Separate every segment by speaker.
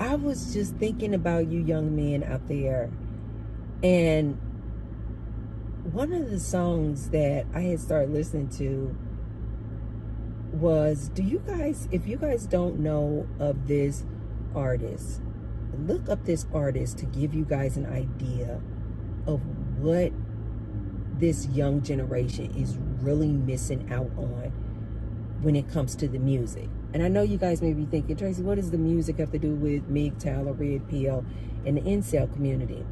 Speaker 1: I was just thinking about you young men out there, and one of the songs that I had started listening to was, do you guys, if you guys don't know of this artist, look up this artist to give you guys an idea of what this young generation is really missing out on when it comes to the music. And I know you guys may be thinking, Tracy, what does the music have to do with mgtow or red pill and the incel community?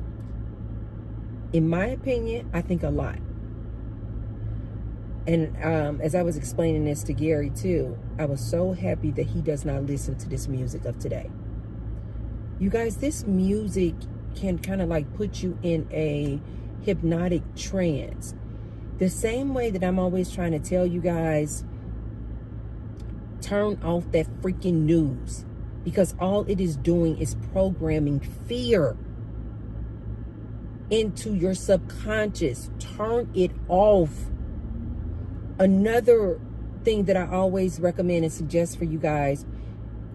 Speaker 1: In my opinion, I think a lot. And as I was explaining this to Gary too, I was so happy that he does not listen to this music of today. You guys, this music can kind of like put you in a hypnotic trance. The same way that I'm always trying to tell you guys, turn off that freaking news, because all it is doing is programming fear into your subconscious. Turn it off. Another thing that I always recommend and suggest for you guys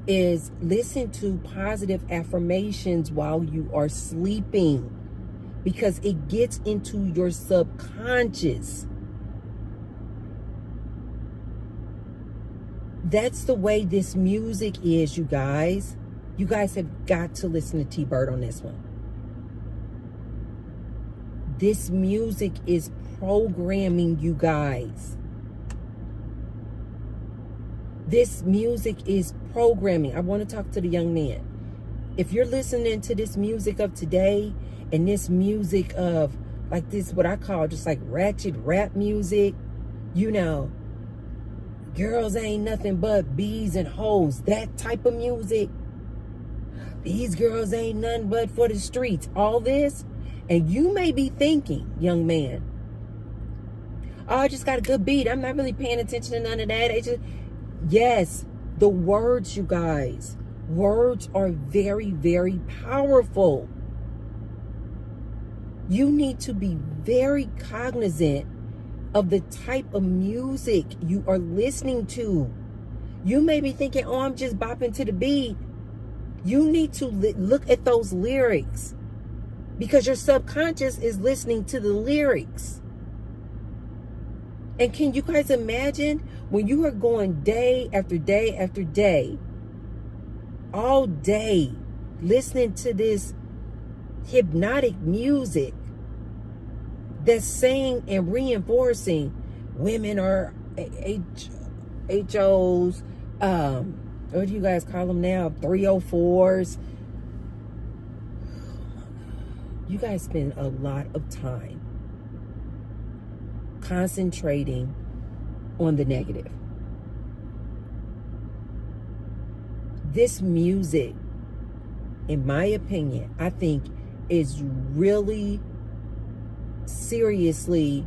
Speaker 1: is listen to positive affirmations while you are sleeping, because it gets into your subconscious. That's the way this music is, you guys. You guys have got to listen to T-Bird on this one. This music is programming you guys. This music is programming. I want to talk to the young men. If you're listening to this music of today and this music of like this, what I call just like ratchet rap music, you know, girls ain't nothing but bees and hoes, that type of music. These girls ain't nothing but for the streets. All this. And you may be thinking, young man, oh, I just got a good beat. I'm not really paying attention to none of that. Yes, the words, you guys. Words are very, very powerful. You need to be very cognizant of the type of music you are listening to. You may be thinking, oh, I'm just bopping to the beat. You need to look at those lyrics, because your subconscious is listening to the lyrics. And can you guys imagine when you are going day after day after day, all day, listening to this hypnotic music that's saying and reinforcing women are HOs, what do you guys call them now? 304s. You guys spend a lot of time concentrating on the negative. This music, in my opinion, I think is really seriously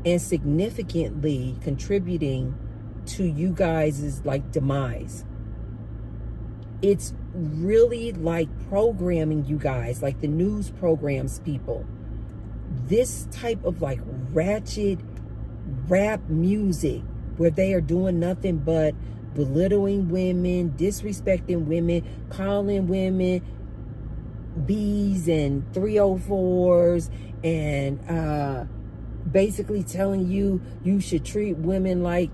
Speaker 1: and significantly contributing to you guys' like demise. It's really like programming you guys, like the news programs people. This type of like ratchet rap music where they are doing nothing but belittling women, disrespecting women, calling women bees and 304s, and basically telling you you should treat women like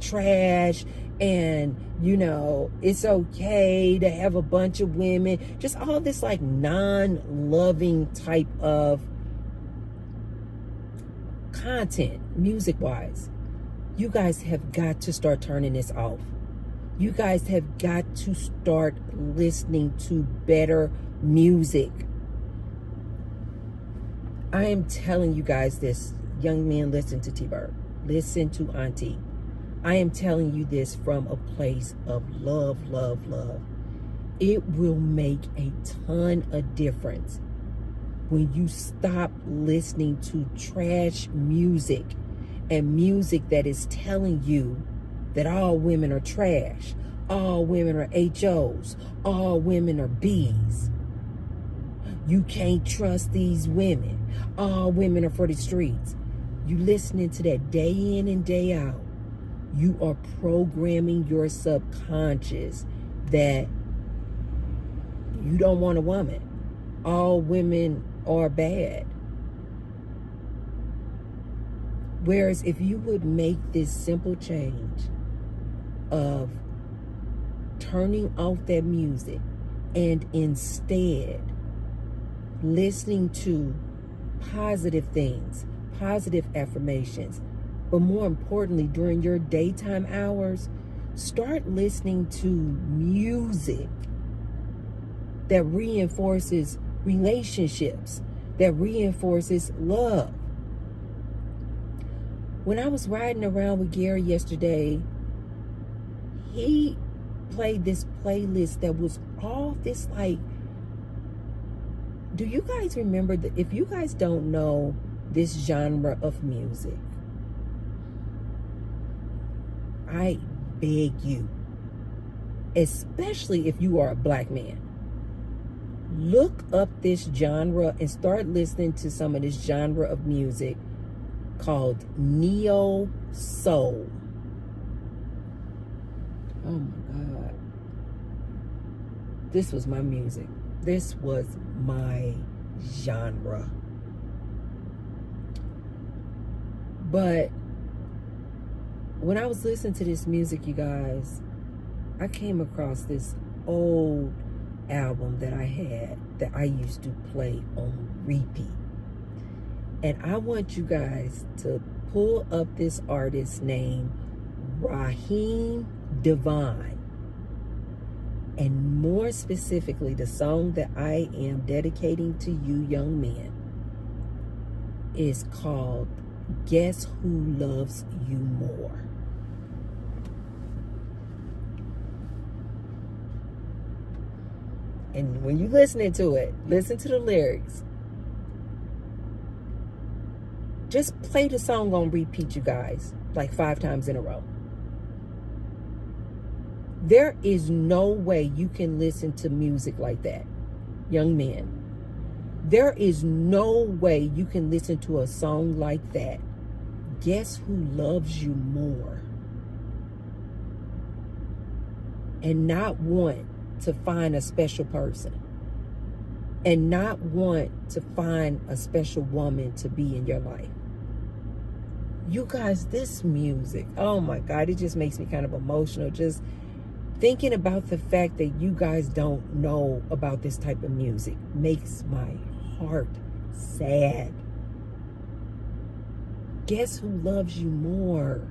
Speaker 1: trash, and you know it's okay to have a bunch of women, just all this like non-loving type of content music wise. You guys have got to start turning this off. You guys have got to start listening to better music. I am telling you guys this, young men, listen to T-Bird, listen to Auntie. I am telling you this from a place of love, love, love. It will make a ton of difference when you stop listening to trash music and music that is telling you that all women are trash, all women are HOs, all women are Bs. You can't trust these women. All women are for the streets. You listening to that day in and day out. You are programming your subconscious that you don't want a woman. All women are bad. Whereas if you would make this simple change of turning off that music and instead listening to positive things, positive affirmations, but more importantly, during your daytime hours, start listening to music that reinforces relationships, that reinforces love. When I was riding around with Gary yesterday, he played this playlist that was all this like, do you guys remember that? If you guys don't know this genre of music, I beg you, especially if you are a black man, look up this genre and start listening to some of this genre of music called neo soul. Oh my God. This was my music. This was my genre. But when I was listening to this music, you guys, I came across this old album that I had that I used to play on repeat. And I want you guys to pull up this artist named Raheem Devine. And more specifically, the song that I am dedicating to you young men is called Guess Who Loves You More. And when you're listening to it, listen to the lyrics. Just play the song on repeat, you guys, like 5 times in a row. There is no way you can listen to music like that, young men. There is no way you can listen to a song like that. Guess who loves you more? And not want to find a special person. And not want to find a special woman to be in your life. You guys, this music, oh my God, it just makes me kind of emotional. Just thinking about the fact that you guys don't know about this type of music makes my heart sad. Guess who loves you more?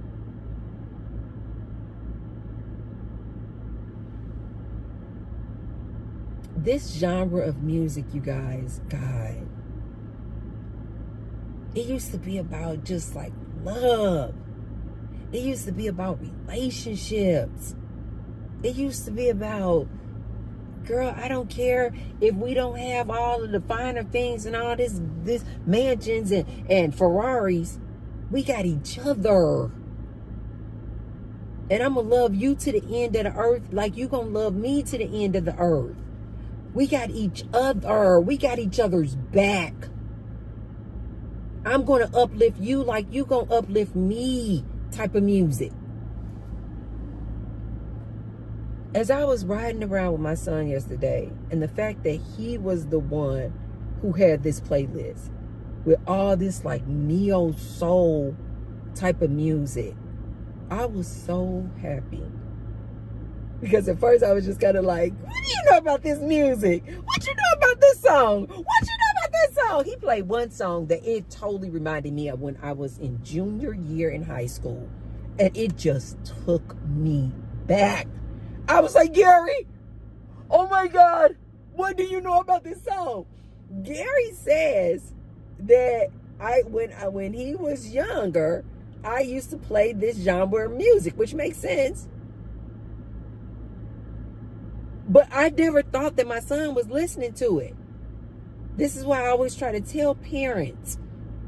Speaker 1: This genre of music, you guys, God, it used to be about just like love. It used to be about relationships. It used to be about, girl, I don't care if we don't have all of the finer things and all this mansions and Ferraris. We got each other. And I'm going to love you to the end of the earth like you going to love me to the end of the earth. We got each other. We got each other's back. I'm going to uplift you like you going to uplift me type of music. As I was riding around with my son yesterday, and the fact that he was the one who had this playlist with all this like neo soul type of music, I was so happy. Because at first I was just kind of like, what do you know about this music? What you know about this song? What you know about this song? He played one song that it totally reminded me of when I was in junior year in high school. And it just took me back. I was like, Gary, oh my God, what do you know about this song? Gary says that when he was younger, I used to play this genre of music, which makes sense. But I never thought that my son was listening to it. This is why I always try to tell parents,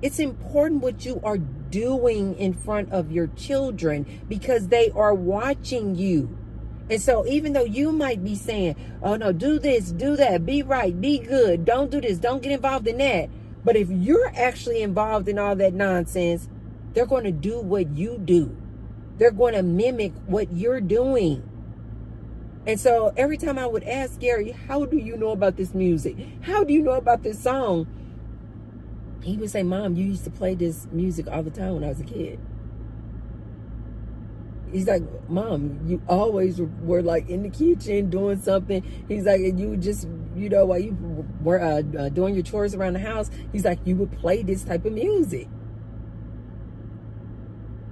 Speaker 1: it's important what you are doing in front of your children because they are watching you. And so even though you might be saying, oh no, do this, do that, be right, be good, don't do this, don't get involved in that. But if you're actually involved in all that nonsense, they're going to do what you do. They're going to mimic what you're doing. And so every time I would ask Gary, how do you know about this music? How do you know about this song? He would say, Mom, you used to play this music all the time when I was a kid. He's like, Mom, you always were like in the kitchen doing something. He's like, and you just, you know, while you were doing your chores around the house, he's like, you would play this type of music.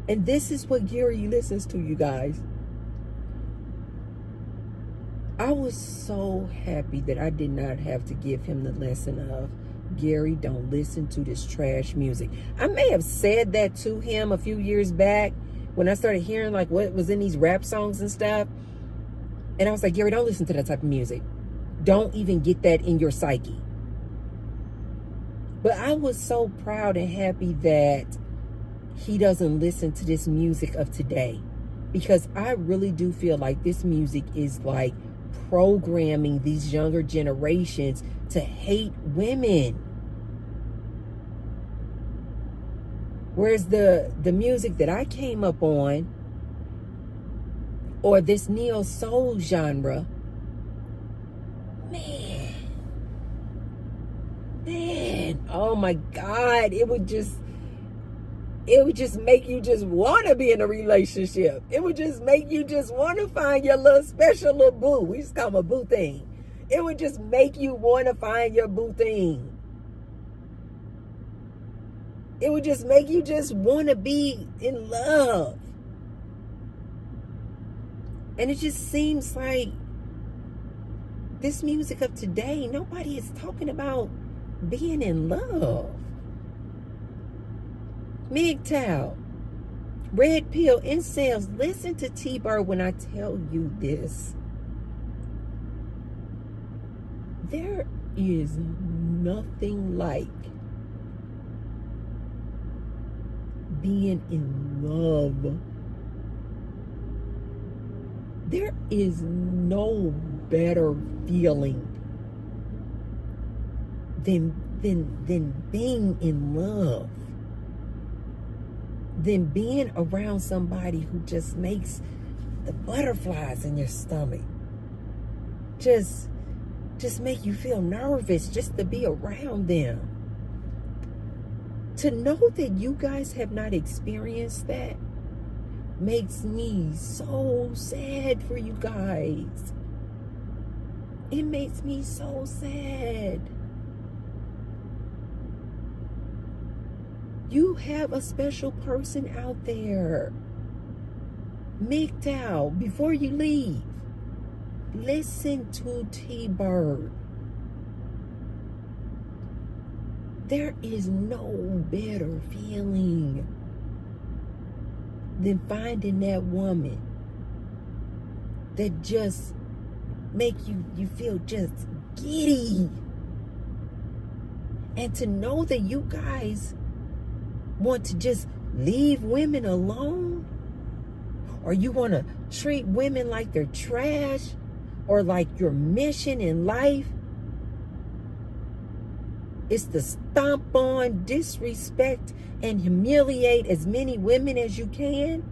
Speaker 1: And this is what Gary listens to, you guys. I was so happy that I did not have to give him the lesson of, Gary, don't listen to this trash music. I may have said that to him a few years back when I started hearing like what was in these rap songs and stuff. And I was like, Gary, don't listen to that type of music. Don't even get that in your psyche. But I was so proud and happy that he doesn't listen to this music of today, because I really do feel like this music is like programming these younger generations to hate women. Whereas the music that I came up on, or this neo soul genre, man, oh my God, it would just make you just want to be in a relationship. It would just make you just want to find your little special little boo. We just call them a boo thing. It would just make you want to find your boo thing. It would just make you just want to be in love. And it just seems like this music of today, nobody is talking about being in love. mgtow, red pill, incels, listen to T-Bird when I tell you this. There is nothing like being in love. There is no better feeling than being in love, than being around somebody who just makes the butterflies in your stomach just make you feel nervous just to be around them. To know that you guys have not experienced that makes me so sad for you guys. It makes me so sad. You have a special person out there. mgtow, before you leave, listen to T-Bird. There is no better feeling than finding that woman that just make you feel just giddy. And to know that you guys want to just leave women alone, or you want to treat women like they're trash, or like your mission in life is to stomp on, disrespect, and humiliate as many women as you can,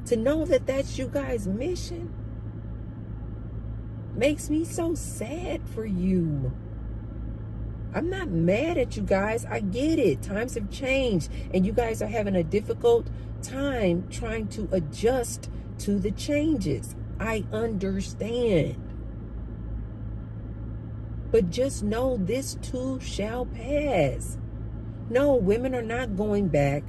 Speaker 1: to know that that's you guys' mission makes me so sad for you. I'm not mad at you guys. I get it. Times have changed, and you guys are having a difficult time trying to adjust to the changes. I understand. But just know this too shall pass. No, women are not going back.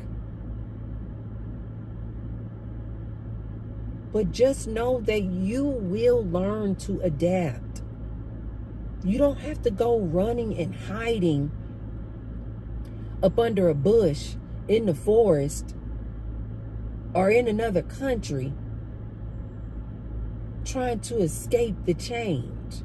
Speaker 1: But just know that you will learn to adapt. You don't have to go running and hiding up under a bush in the forest or in another country trying to escape the change.